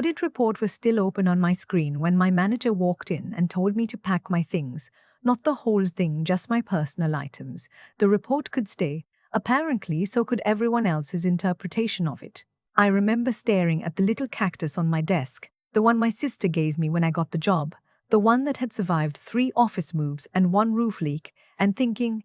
Audit report was still open on my screen when my manager walked in and told me to pack my things. Not the whole thing, just my personal items. The report could stay. Apparently, so could everyone else's interpretation of it. I remember staring at the little cactus on my desk, the one my sister gave me when I got the job, the one that had survived 3 office moves and 1 roof leak, and thinking,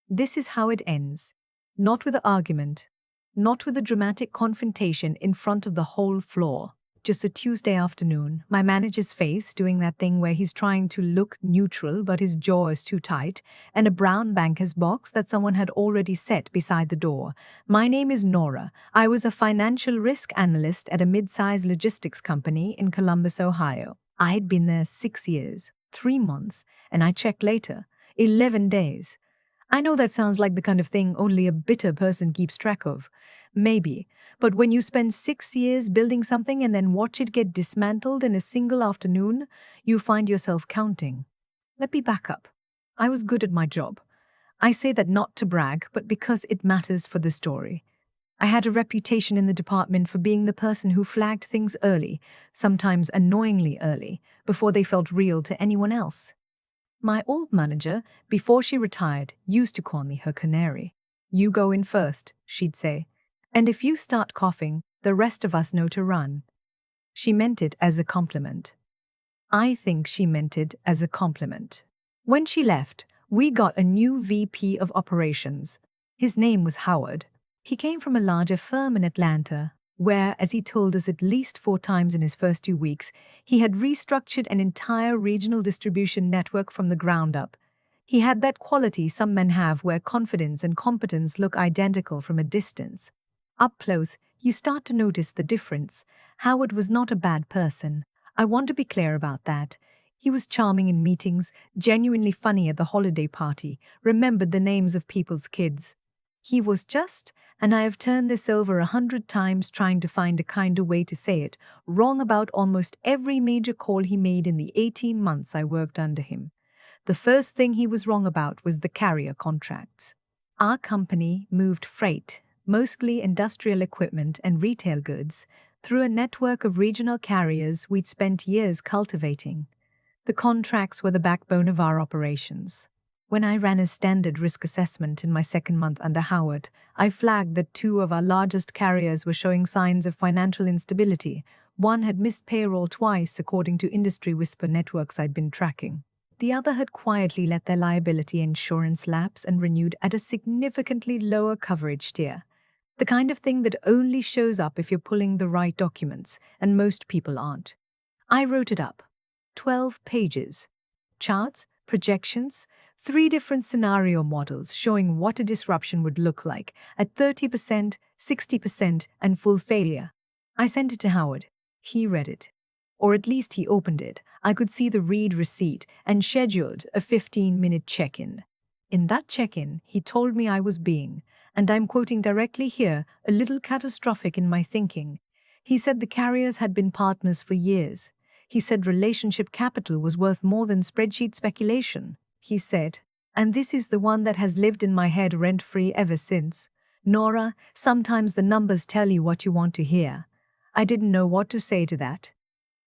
this is how it ends. Not with an argument, not with a dramatic confrontation in front of the whole floor. Just a Tuesday afternoon, my manager's face doing that thing where he's trying to look neutral but his jaw is too tight, and a brown banker's box that someone had already set beside the door. My name is Nora. I was a financial risk analyst at a mid-sized logistics company in Columbus, Ohio. I had been there 6 years, 3 months, and I checked later, 11 days. I know that sounds like the kind of thing only a bitter person keeps track of. Maybe. But when you spend 6 years building something and then watch it get dismantled in a single afternoon, you find yourself counting. Let me back up. I was good at my job. I say that not to brag, but because it matters for the story. I had a reputation in the department for being the person who flagged things early, sometimes annoyingly early, before they felt real to anyone else. My old manager, before she retired, used to call me her canary. You go in first, she'd say. And if you start coughing, the rest of us know to run. She meant it as a compliment. I think she meant it as a compliment. When she left, we got a new VP of operations. His name was Howard. He came from a larger firm in Atlanta, where, as he told us at least 4 times in his first 2 weeks, he had restructured an entire regional distribution network from the ground up. He had that quality some men have where confidence and competence look identical from a distance. Up close, you start to notice the difference. Howard was not a bad person. I want to be clear about that. He was charming in meetings, genuinely funny at the holiday party, remembered the names of people's kids. He was just, and I have turned this over 100 times trying to find a kinder way to say it, wrong about almost every major call he made in the 18 months I worked under him. The first thing he was wrong about was the carrier contracts. Our company moved freight, mostly industrial equipment and retail goods, through a network of regional carriers we'd spent years cultivating. The contracts were the backbone of our operations. When I ran a standard risk assessment in my second month under Howard, I flagged that 2 of our largest carriers were showing signs of financial instability. One had missed payroll twice, according to industry whisper networks I'd been tracking. The other had quietly let their liability insurance lapse and renewed at a significantly lower coverage tier. The kind of thing that only shows up if you're pulling the right documents, and most people aren't. I wrote it up. 12 pages. Charts, projections, 3 different scenario models showing what a disruption would look like at 30%, 60%, and full failure. I sent it to Howard. He read it. Or at least he opened it. I could see the read receipt and scheduled a 15-minute check-in. In that check-in, he told me I was being, and I'm quoting directly here, a little catastrophic in my thinking. He said the carriers had been partners for years. He said relationship capital was worth more than spreadsheet speculation. He said, and this is the one that has lived in my head rent-free ever since. Nora, sometimes the numbers tell you what you want to hear. I didn't know what to say to that.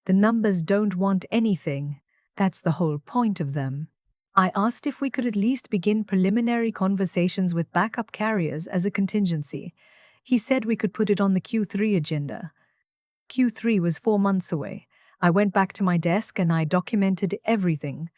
The numbers don't want anything. That's the whole point of them. I asked if we could at least begin preliminary conversations with backup carriers as a contingency. He said we could put it on the Q3 agenda. Q3 was 4 months away. I went back to my desk and I documented everything.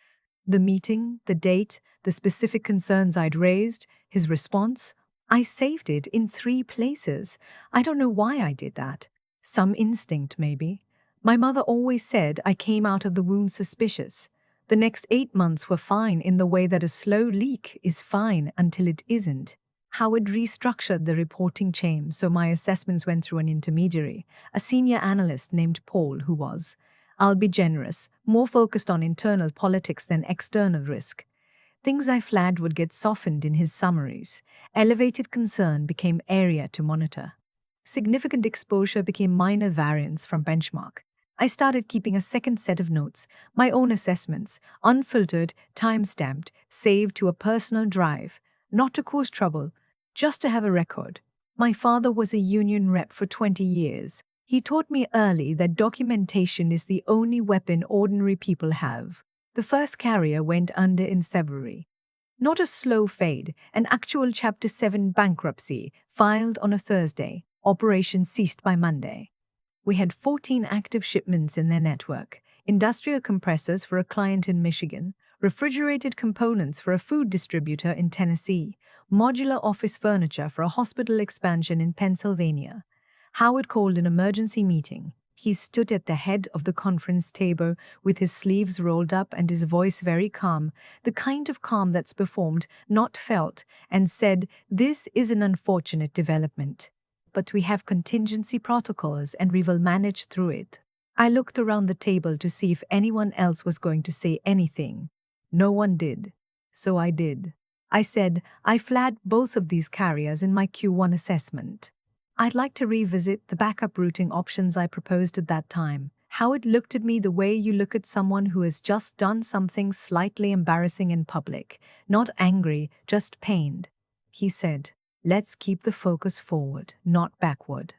The meeting, the date, the specific concerns I'd raised, his response. I saved it in 3 places. I don't know why I did that. Some instinct, maybe. My mother always said I came out of the wound suspicious. The next 8 months were fine in the way that a slow leak is fine until it isn't. Howard restructured the reporting chain so my assessments went through an intermediary, a senior analyst named Paul, who was, I'll be generous, more focused on internal politics than external risk. Things I flagged would get softened in his summaries. Elevated concern became area to monitor. Significant exposure became minor variance from benchmark. I started keeping a second set of notes, my own assessments, unfiltered, time-stamped, saved to a personal drive, not to cause trouble, just to have a record. My father was a union rep for 20 years. He taught me early that documentation is the only weapon ordinary people have. The first carrier went under in February. Not a slow fade, an actual Chapter 7 bankruptcy filed on a Thursday. Operation ceased by Monday. We had 14 active shipments in their network, industrial compressors for a client in Michigan, refrigerated components for a food distributor in Tennessee, modular office furniture for a hospital expansion in Pennsylvania. Howard called an emergency meeting. He stood at the head of the conference table with his sleeves rolled up and his voice very calm, the kind of calm that's performed, not felt, and said, "This is an unfortunate development, but we have contingency protocols and we will manage through it." I looked around the table to see if anyone else was going to say anything. No one did. So I did. I said, I flagged both of these carriers in my Q1 assessment. I'd like to revisit the backup routing options I proposed at that time. Howard looked at me the way you look at someone who has just done something slightly embarrassing in public. Not angry, just pained. He said, "Let's keep the focus forward, not backward."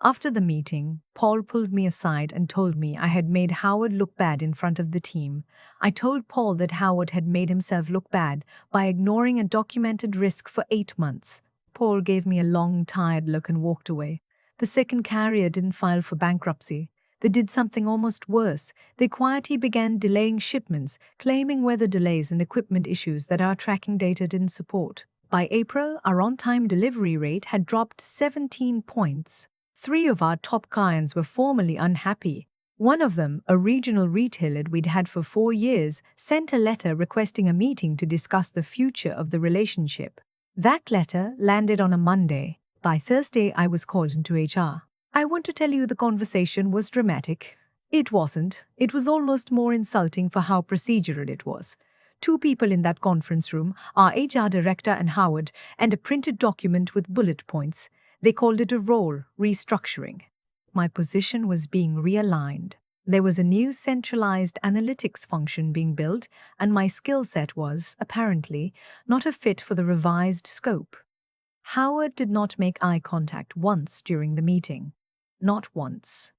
After the meeting, Paul pulled me aside and told me I had made Howard look bad in front of the team. I told Paul that Howard had made himself look bad by ignoring a documented risk for 8 months. Paul gave me a long, tired look and walked away. The second carrier didn't file for bankruptcy. They did something almost worse. They quietly began delaying shipments, claiming weather delays and equipment issues that our tracking data didn't support. By April, our on-time delivery rate had dropped 17 points. 3 of our top clients were formally unhappy. One of them, a regional retailer we'd had for 4 years, sent a letter requesting a meeting to discuss the future of the relationship. That letter landed on a Monday. By Thursday, I was called into HR. I want to tell you the conversation was dramatic. It wasn't. It was almost more insulting for how procedural it was. 2 people in that conference room, our HR director and Howard, and a printed document with bullet points. They called it a role restructuring. My position was being realigned. There was a new centralized analytics function being built, and my skill set was, apparently, not a fit for the revised scope. Howard did not make eye contact once during the meeting. Not once.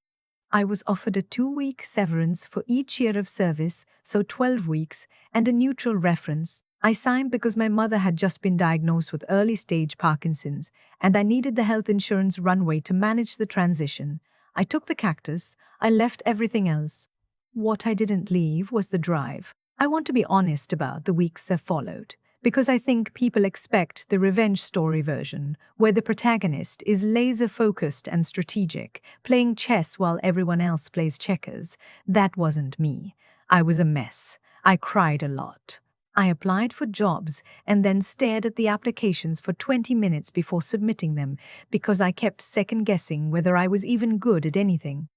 I was offered a 2-week severance for each year of service, so 12 weeks, and a neutral reference. I signed because my mother had just been diagnosed with early-stage Parkinson's, and I needed the health insurance runway to manage the transition. I took the cactus. I left everything else. What I didn't leave was the drive. I want to be honest about the weeks that followed, because I think people expect the revenge story version, where the protagonist is laser-focused and strategic, playing chess while everyone else plays checkers. That wasn't me. I was a mess. I cried a lot. I applied for jobs and then stared at the applications for 20 minutes before submitting them because I kept second-guessing whether I was even good at anything.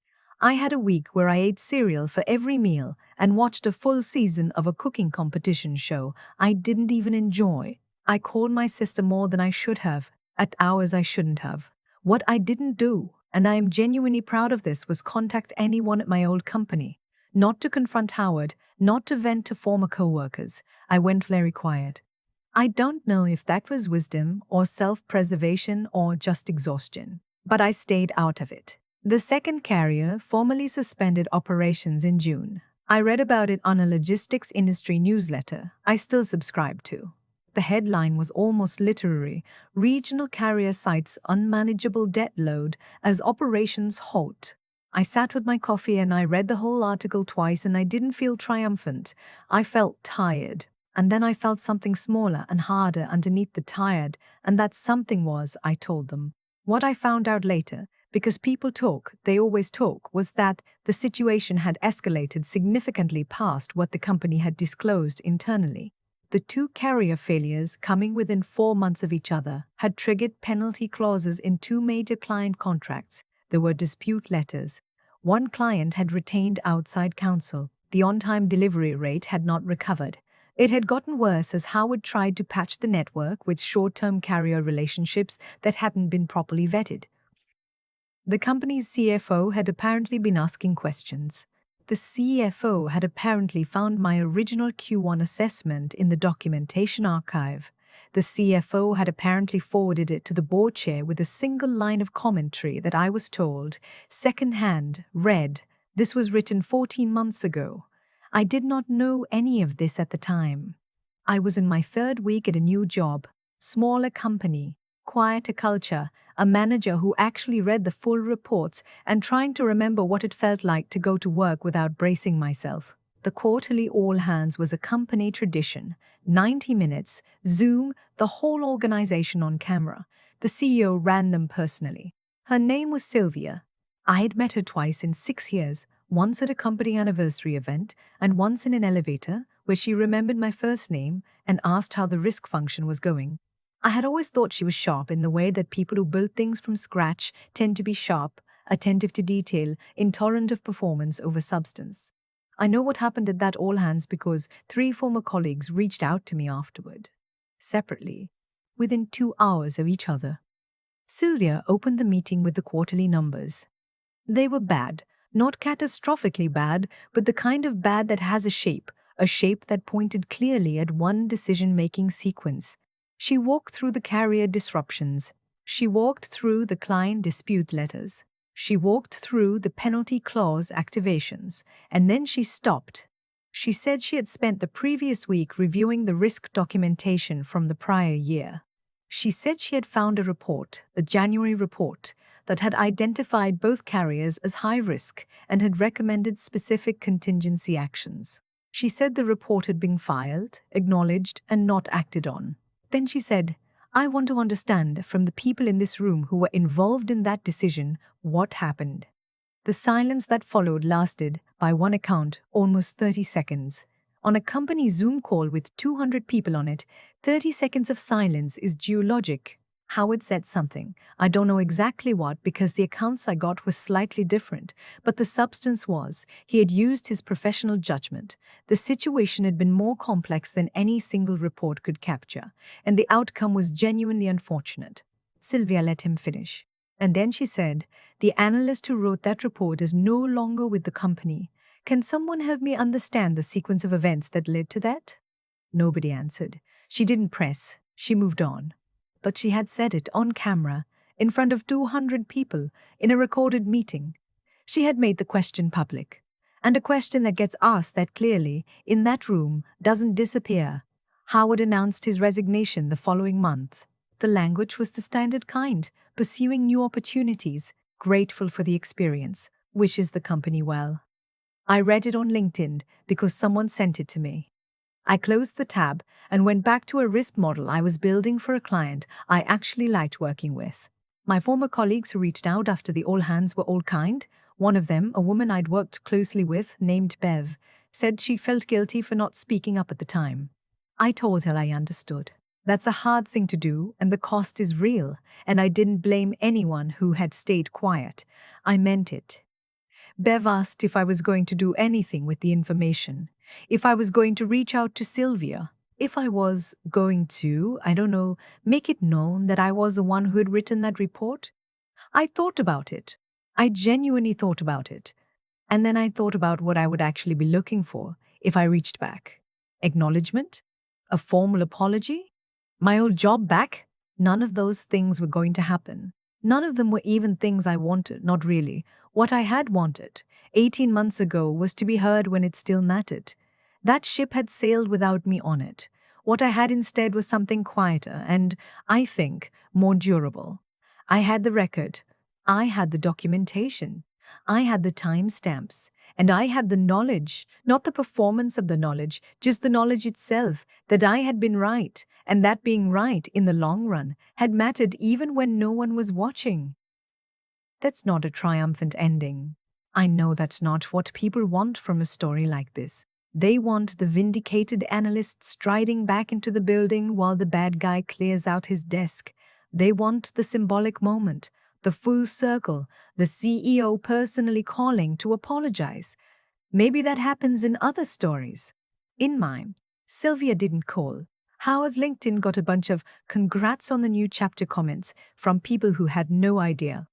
I had a week where I ate cereal for every meal and watched a full season of a cooking competition show I didn't even enjoy. I called my sister more than I should have, at hours I shouldn't have. What I didn't do, and I am genuinely proud of this, was contact anyone at my old company. Not to confront Howard, not to vent to former co-workers. I went very quiet. I don't know if that was wisdom or self-preservation or just exhaustion, but I stayed out of it. The second carrier formally suspended operations in June. I read about it on a logistics industry newsletter I still subscribe to. The headline was almost literary: "Regional carrier cites unmanageable debt load as operations halt." I sat with my coffee and I read the whole article twice, and I didn't feel triumphant. I felt tired. And then I felt something smaller and harder underneath the tired, and that something was, I told them. What I found out later, because people talk, they always talk, was that the situation had escalated significantly past what the company had disclosed internally. The 2 carrier failures, coming within 4 months of each other, had triggered penalty clauses in 2 major client contracts. There were dispute letters. One client had retained outside counsel. The on-time delivery rate had not recovered. It had gotten worse as Howard tried to patch the network with short-term carrier relationships that hadn't been properly vetted. The company's CFO had apparently been asking questions. The CFO had apparently found my original Q1 assessment in the documentation archive. The CFO had apparently forwarded it to the board chair with a single line of commentary that I was told, secondhand, read, "This was written 14 months ago." I did not know any of this at the time. I was in my third week at a new job, smaller company, quieter culture, a manager who actually read the full reports, and trying to remember what it felt like to go to work without bracing myself. The quarterly all hands was a company tradition. 90 minutes, Zoom, the whole organization on camera. The CEO ran them personally. Her name was Sylvia. I had met her twice in 6 years, once at a company anniversary event and once in an elevator where she remembered my first name and asked how the risk function was going. I had always thought she was sharp in the way that people who build things from scratch tend to be sharp, attentive to detail, intolerant of performance over substance. I know what happened at that all hands because 3 former colleagues reached out to me afterward. Separately, within 2 hours of each other. Sylvia opened the meeting with the quarterly numbers. They were bad, not catastrophically bad, but the kind of bad that has a shape that pointed clearly at one decision-making sequence. She walked through the carrier disruptions. She walked through the client dispute letters. She walked through the penalty clause activations, and then she stopped. She said she had spent the previous week reviewing the risk documentation from the prior year. She said she had found a report, the January report, that had identified both carriers as high risk and had recommended specific contingency actions. She said the report had been filed, acknowledged, and not acted on. Then she said, "I want to understand from the people in this room who were involved in that decision what happened." The silence that followed lasted, by one account, almost 30 seconds. On a company Zoom call with 200 people on it, 30 seconds of silence is geologic. Howard said something. I don't know exactly what because the accounts I got were slightly different, but the substance was, he had used his professional judgment. The situation had been more complex than any single report could capture, and the outcome was genuinely unfortunate. Sylvia let him finish. And then she said, "The analyst who wrote that report is no longer with the company. Can someone help me understand the sequence of events that led to that?" Nobody answered. She didn't press. She moved on. But she had said it on camera, in front of 200 people, in a recorded meeting. She had made the question public. And a question that gets asked that clearly, in that room, doesn't disappear. Howard announced his resignation the following month. The language was the standard kind, pursuing new opportunities, grateful for the experience, wishes the company well. I read it on LinkedIn because someone sent it to me. I closed the tab and went back to a risk model I was building for a client I actually liked working with. My former colleagues who reached out after the all hands were all kind. One of them, a woman I'd worked closely with, named Bev, said she felt guilty for not speaking up at the time. I told her I understood. That's a hard thing to do, and the cost is real, and I didn't blame anyone who had stayed quiet. I meant it. Bev asked if I was going to do anything with the information, if I was going to reach out to Sylvia, if I was going to, I don't know, make it known that I was the one who had written that report. I thought about it. I genuinely thought about it. And then I thought about what I would actually be looking for if I reached back. Acknowledgement? A formal apology? My old job back? None of those things were going to happen. None of them were even things I wanted, not really. What I had wanted, 18 months ago, was to be heard when it still mattered. That ship had sailed without me on it. What I had instead was something quieter and, I think, more durable. I had the record. I had the documentation. I had the timestamps. And I had the knowledge, not the performance of the knowledge, just the knowledge itself, that I had been right, and that being right in the long run had mattered even when no one was watching. That's not a triumphant ending. I know that's not what people want from a story like this. They want the vindicated analyst striding back into the building while the bad guy clears out his desk. They want the symbolic moment, the full circle, the CEO personally calling to apologize. Maybe that happens in other stories. In mine, Sylvia didn't call. Howard's LinkedIn got a bunch of "congrats on the new chapter" comments from people who had no idea.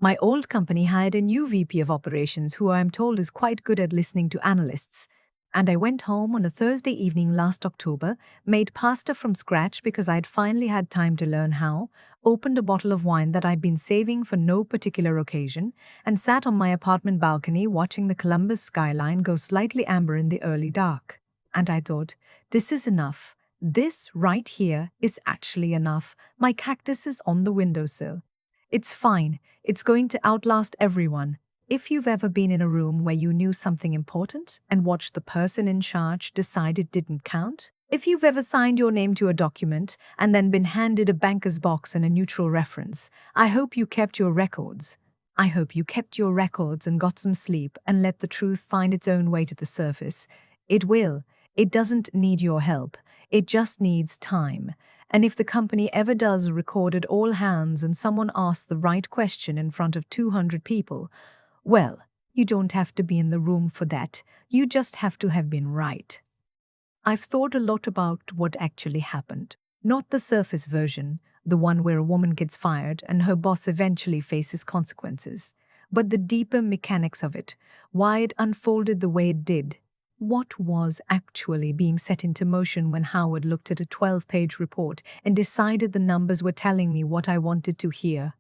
My old company hired a new VP of operations who I am told is quite good at listening to analysts. And I went home on a Thursday evening last October, made pasta from scratch because I'd finally had time to learn how, opened a bottle of wine that I'd been saving for no particular occasion, and sat on my apartment balcony watching the Columbus skyline go slightly amber in the early dark. And I thought, this is enough. This right here is actually enough. My cactus is on the windowsill. It's fine. It's going to outlast everyone. If you've ever been in a room where you knew something important and watched the person in charge decide it didn't count, if you've ever signed your name to a document and then been handed a banker's box and a neutral reference, I hope you kept your records. I hope you kept your records and got some sleep and let the truth find its own way to the surface. It will. It doesn't need your help. It just needs time. And if the company ever does record at all hands and someone asks the right question in front of 200 people, well, you don't have to be in the room for that. You just have to have been right. I've thought a lot about what actually happened. Not the surface version, the one where a woman gets fired and her boss eventually faces consequences, but the deeper mechanics of it, why it unfolded the way it did. What was actually being set into motion when Howard looked at a 12-page report and decided the numbers were telling me what I wanted to hear?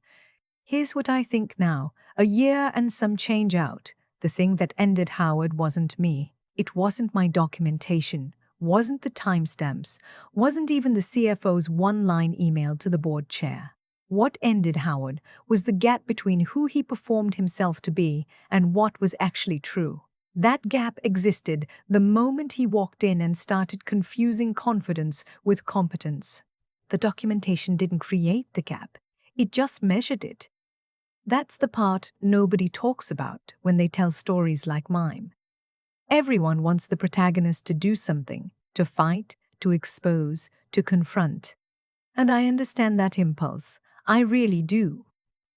Here's what I think now. A year and some change out. The thing that ended Howard wasn't me. It wasn't my documentation, wasn't the timestamps, wasn't even the CFO's one-line email to the board chair. What ended Howard was the gap between who he performed himself to be and what was actually true. That gap existed the moment he walked in and started confusing confidence with competence. The documentation didn't create the gap. It just measured it. That's the part nobody talks about when they tell stories like mine. Everyone wants the protagonist to do something, to fight, to expose, to confront. And I understand that impulse. I really do.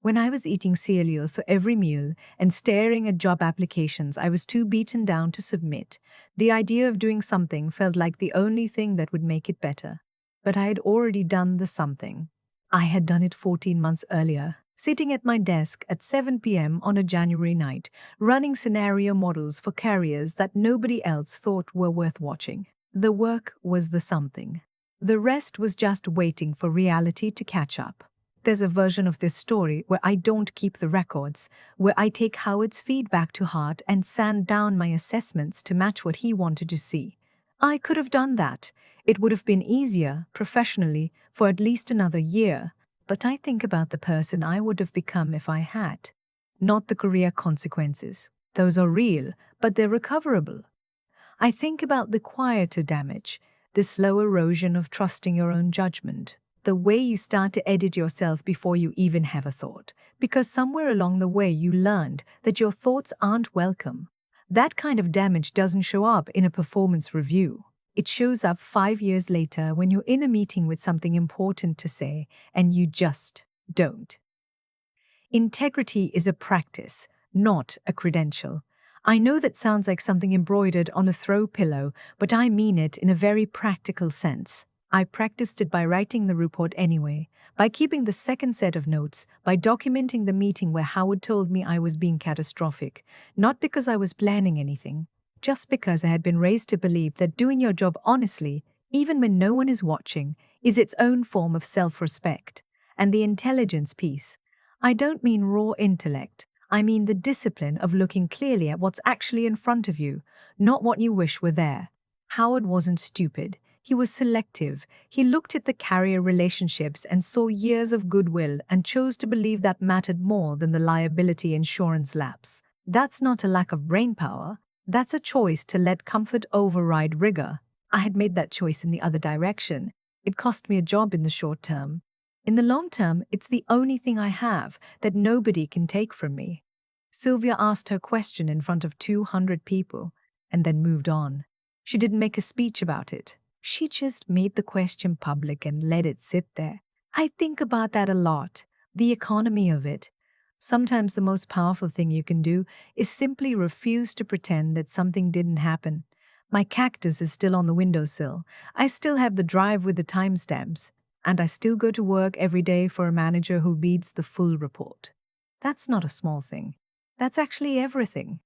When I was eating cereal for every meal and staring at job applications I was too beaten down to submit, the idea of doing something felt like the only thing that would make it better. But I had already done the something. I had done it 14 months earlier, sitting at my desk at 7 p.m. on a January night, running scenario models for carriers that nobody else thought were worth watching. The work was the something. The rest was just waiting for reality to catch up. There's a version of this story where I don't keep the records, where I take Howard's feedback to heart and sand down my assessments to match what he wanted to see. I could have done that. It would have been easier, professionally, for at least another year. But I think about the person I would have become if I had. Not the career consequences. Those are real, but they're recoverable. I think about the quieter damage, the slow erosion of trusting your own judgment. The way you start to edit yourself before you even have a thought, because somewhere along the way you learned that your thoughts aren't welcome. That kind of damage doesn't show up in a performance review. It shows up 5 years later when you're in a meeting with something important to say and you just don't. Integrity is a practice, not a credential. I know that sounds like something embroidered on a throw pillow, but I mean it in a very practical sense. I practiced it by writing the report anyway, by keeping the second set of notes, by documenting the meeting where Howard told me I was being catastrophic, not because I was planning anything, just because I had been raised to believe that doing your job honestly, even when no one is watching, is its own form of self-respect. And the intelligence piece. I don't mean raw intellect. I mean the discipline of looking clearly at what's actually in front of you, not what you wish were there. Howard wasn't stupid. He was selective. He looked at the carrier relationships and saw years of goodwill and chose to believe that mattered more than the liability insurance lapse. That's not a lack of brainpower. That's a choice to let comfort override rigor. I had made that choice in the other direction. It cost me a job in the short term. In the long term, it's the only thing I have that nobody can take from me. Sylvia asked her question in front of 200 people and then moved on. She didn't make a speech about it. She just made the question public and let it sit there. I think about that a lot, the economy of it. Sometimes the most powerful thing you can do is simply refuse to pretend that something didn't happen. My cactus is still on the windowsill. I still have the drive with the timestamps. And I still go to work every day for a manager who reads the full report. That's not a small thing. That's actually everything.